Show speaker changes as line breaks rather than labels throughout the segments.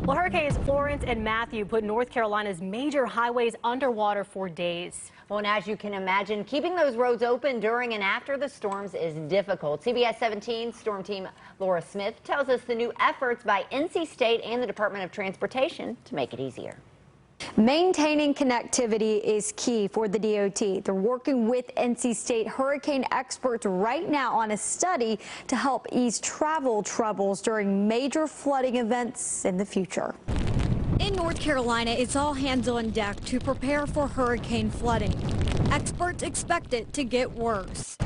Well, Hurricanes Florence and Matthew put North Carolina's major highways underwater for days.
Well, and as you can imagine, keeping those roads open during and after the storms is difficult. CBS 17 storm team Laura Smith tells us the new efforts by NC State and the Department of Transportation to make it easier.
Maintaining connectivity is key for the DOT. They're working with NC State hurricane experts right now on a study to help ease travel troubles during major flooding events in the future.
In North Carolina, it's all hands on deck to prepare for hurricane flooding. Experts expect it to get worse.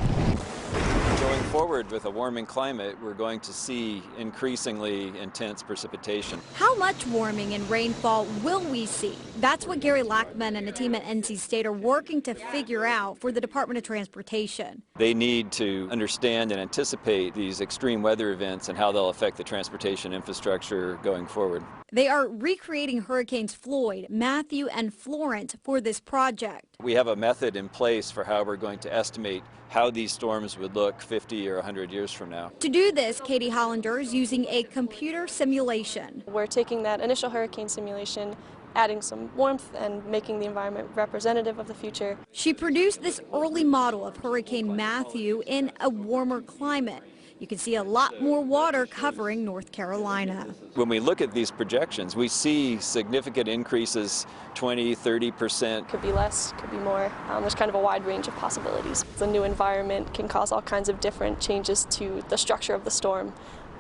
Going forward with a warming climate, we're going to see increasingly intense precipitation.
How much warming and rainfall will we see? That's what Gary Lackman and a team at NC State are working to figure out for the Department of Transportation.
They need to understand and anticipate these extreme weather events and how they'll affect the transportation infrastructure going forward.
They are recreating Hurricanes Floyd, Matthew, and Florence for this project.
We have a method in place for how we're going to estimate how these storms would look 50 or 100 years from now.
To do this, Katie Hollander is using a computer simulation.
We're taking that initial hurricane simulation, adding some warmth and making the environment representative of the future.
She produced this early model of Hurricane Matthew in a warmer climate. You can see a lot more water covering North Carolina.
When we look at these projections, we see significant increases, 20, 30%.
Could be less, could be more. There's kind of a wide range of possibilities. The new environment can cause all kinds of different changes to the structure of the storm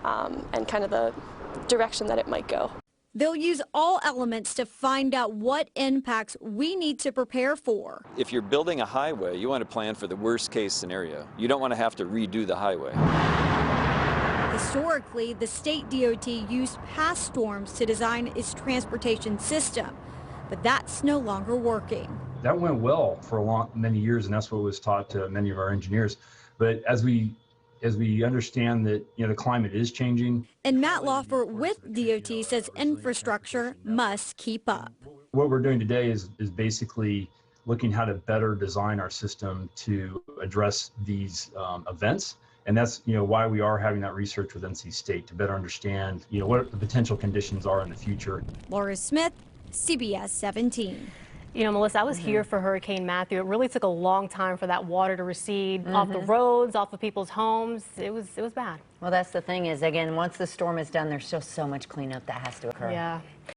and kind of the direction that it might go.
They'll use all elements to find out what impacts we need to prepare for.
If you're building a highway, you want to plan for the worst case scenario. You don't want to have to redo the highway.
Historically, the state DOT used past storms to design its transportation system, but that's no longer working.
That went well for many years, and that's what was taught to many of our engineers. But as we understand that, the climate is changing.
And Matt Lawfer with DOT says infrastructure must keep up.
What we're doing today is basically looking how to better design our system to address these events. And that's, why we are having that research with NC State to better understand, what the potential conditions are in the future.
Laura Smith, CBS 17.
Melissa, I was here for Hurricane Matthew. It really took a long time for that water to recede off the roads, off of people's homes. It was bad.
Well, that's the thing is, again, once the storm is done, there's still so much cleanup that has to occur.
Yeah.